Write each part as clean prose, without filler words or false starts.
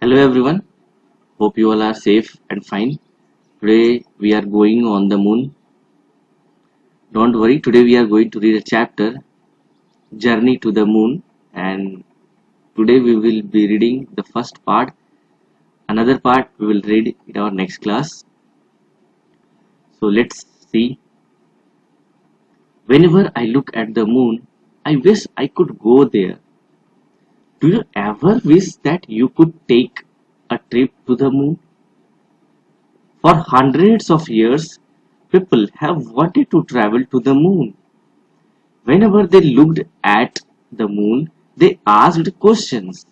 Hello everyone, hope you all are safe and fine. Today we are going on the moon. Don't worry, today we are going to read a chapter, Journey to the Moon, and today we will be reading the first part. Another part we will read in our next class. So let's see. Whenever I look at the moon, I wish I could go there. Do you ever wish that you could take a trip to the moon? For hundreds of years, people have wanted to travel to the moon. Whenever they looked at the moon, they asked questions.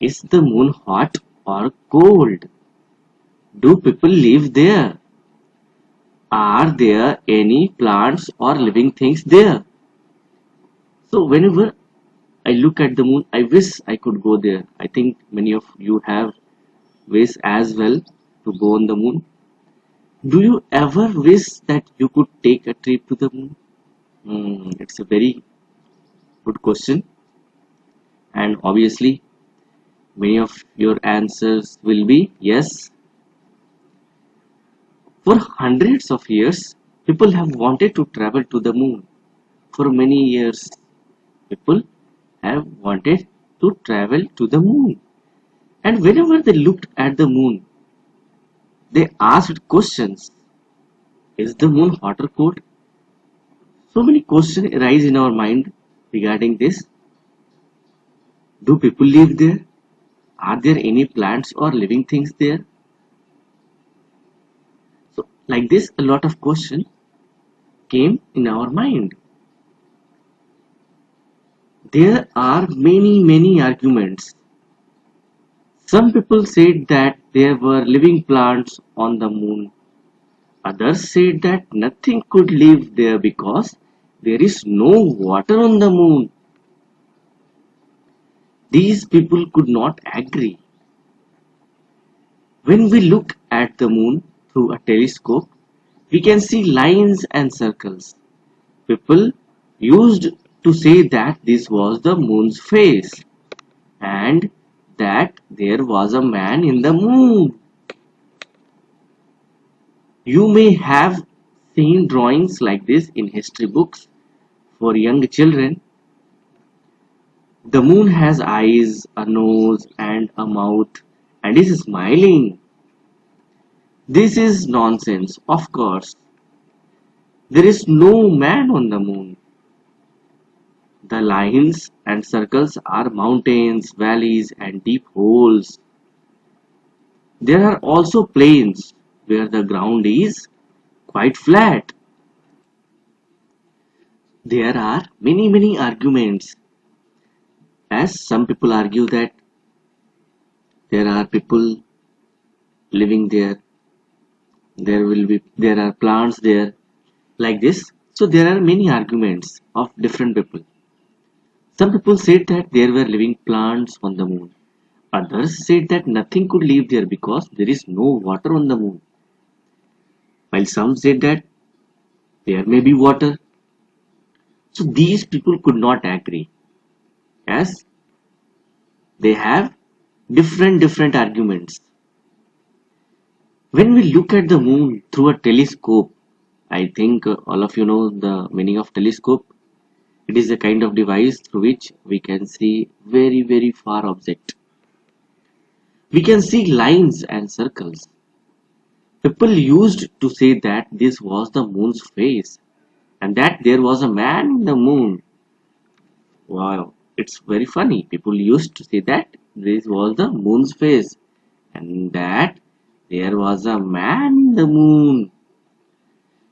Is the moon hot or cold? Do people live there? Are there any plants or living things there? So whenever I look at the moon, I wish I could go there. I think many of you have wish as well to go on the moon. Do you ever wish that you could take a trip to the moon? It's a very good question, and obviously many of your answers will be yes. For hundreds of years, people have wanted to travel to the moon. For many years, people have wanted to travel to the moon. And whenever they looked at the moon, they asked questions. Is the moon hot or cold? So many questions arise in our mind regarding this. Do people live there? Are there any plants or living things there? So like this, a lot of questions came in our mind. There are many arguments. Some people said that there were living plants on the moon. Others said that nothing could live there because there is no water on the moon. These people could not agree. When we look at the moon through a telescope, we can see lines and circles. People used to say that this was the moon's face and that there was a man in the moon. You may have seen drawings like this in history books for young children. The moon has eyes, a nose, and a mouth, and is smiling. This is nonsense, of course. There is no man on the moon. The lines and circles are mountains, valleys, and deep holes. There are also plains where the ground is quite flat. There are many arguments, as some people argue that there are people living there, there are plants there, like this. So there are many arguments of different people. Some people said that there were living plants on the moon. Others said that nothing could live there because there is no water on the moon. While some said that there may be water. So these people could not agree, as they have different arguments. When we look at the moon through a telescope, I think all of you know the meaning of telescope. It is a kind of device through which we can see very far object. We can see lines and circles. People used to say that this was the moon's face and that there was a man in the moon. Wow, it's very funny. People used to say that this was the moon's face and that there was a man in the moon.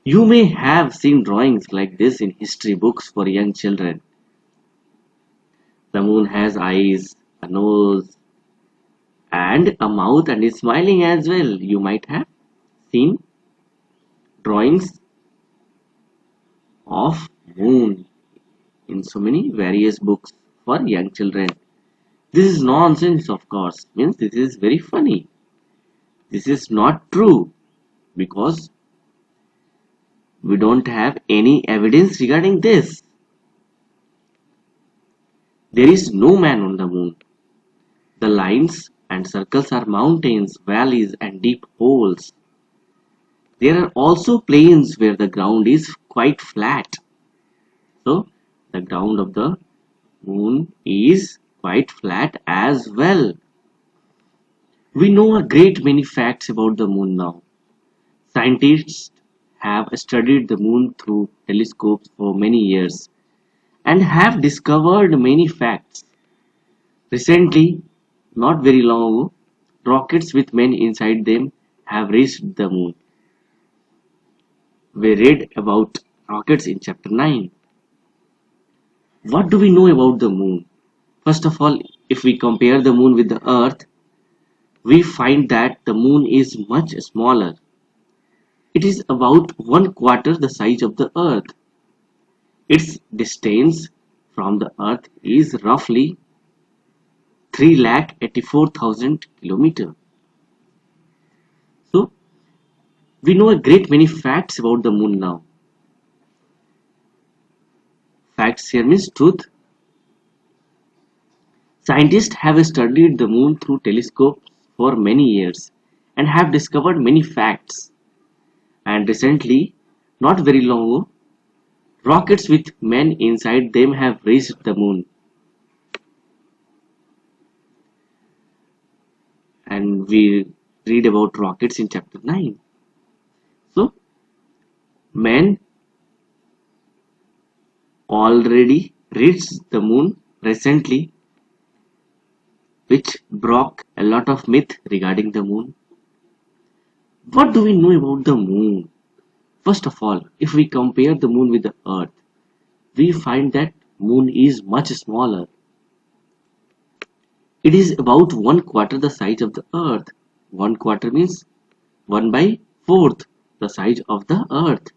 You may have seen drawings like this in history books for young children. The moon has eyes, a nose, and a mouth and is smiling as well. You might have seen drawings of moon in so many various books for young children. This is nonsense, of course. Means this is very funny. This is not true because we don't have any evidence regarding this. There is no man on the moon. The lines and circles are mountains, valleys, and deep holes. There are also plains where the ground is quite flat. So, the ground of the moon is quite flat as well. We know a great many facts about the moon now. Scientists have studied the moon through telescopes for many years and have discovered many facts. Recently, not very long ago, rockets with men inside them have reached the moon. We read about rockets in chapter 9. What do we know about the moon? First of all, if we compare the moon with the earth, we find that the moon is much smaller. It is about 1/4 the size of the earth. Its distance from the earth is roughly 384,000 kilometers. So, we know a great many facts about the moon now. Facts here means truth. Scientists have studied the moon through telescopes for many years and have discovered many facts. And recently, not very long ago, rockets with men inside them have reached the moon. And we read about rockets in chapter 9. So, men already reached the moon recently, which broke a lot of myth regarding the moon. What do we know about the moon? First of all, if we compare the moon with the earth, we find that moon is much smaller. It is about 1/4 the size of the earth. 1/4 means 1/4 the size of the earth.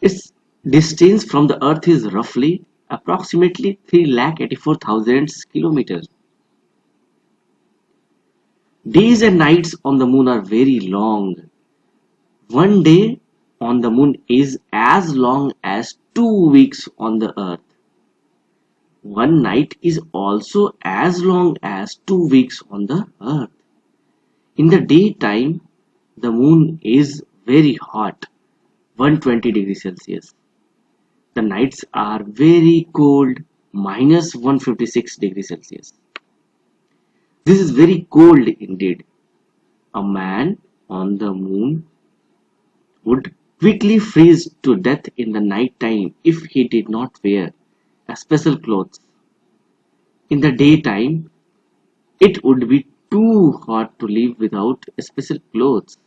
Its distance from the earth is roughly approximately 384,000 kilometers. Days and nights on the moon are very long. One day on the moon is as long as 2 weeks on the earth. One night is also as long as 2 weeks on the earth. In the daytime, the moon is very hot, 120 degrees Celsius. The nights are very cold, minus 156 degrees Celsius. This is very cold indeed. A man on the moon would quickly freeze to death in the night time if he did not wear a special clothes. In the daytime, it would be too hot to live without special clothes.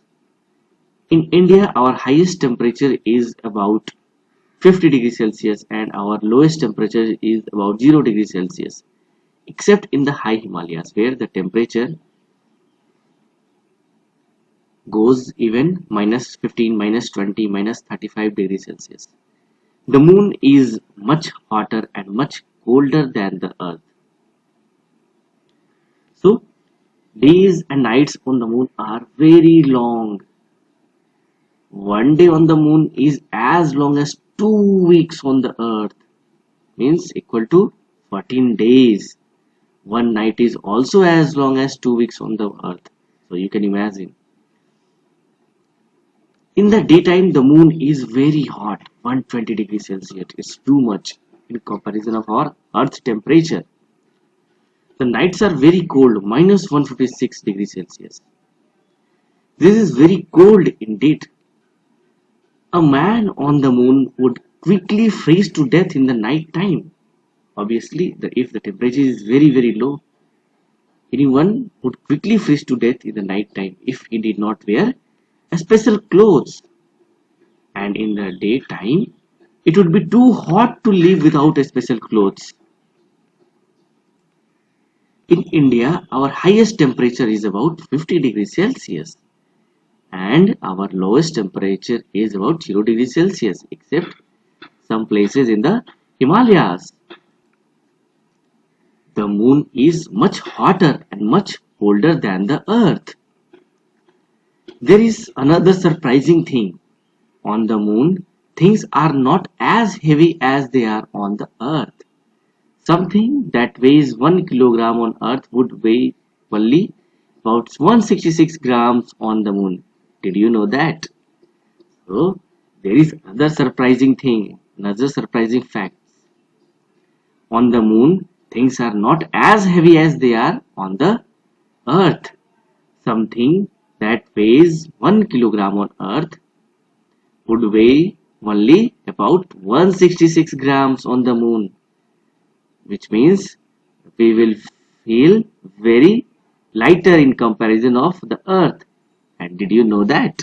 In India, our highest temperature is about 50 degrees Celsius and our lowest temperature is about 0 degrees Celsius, except in the high Himalayas where the temperature goes even minus 15, minus 20, minus 35 degrees Celsius. The moon is much hotter and much colder than the earth. So, days and nights on the moon are very long. One day on the moon is as long as 2 weeks on the earth, means equal to 14 days. One night is also as long as 2 weeks on the earth. So you can imagine. In the daytime, the moon is very hot, 120 degrees Celsius. It's too much in comparison of our earth temperature. The nights are very cold, minus 156 degrees Celsius. This is very cold indeed. A man on the moon would quickly freeze to death in the night time. Obviously, if the temperature is very low, anyone would quickly freeze to death in the night time if he did not wear a special clothes. And in the daytime, it would be too hot to live without a special clothes. In India, our highest temperature is about 50 degrees Celsius and our lowest temperature is about 0 degrees Celsius, except some places in the Himalayas. The moon is much hotter and much colder than the earth. There is another surprising thing. On the moon, things are not as heavy as they are on the earth. Something that weighs 1 kilogram on earth would weigh only about 166 grams on the moon. Did you know that? So there is another surprising fact. On the moon, things are not as heavy as they are on the earth. Something that weighs 1 kilogram on earth would weigh only about 166 grams on the moon, which means we will feel very lighter in comparison of the earth. And did you know that?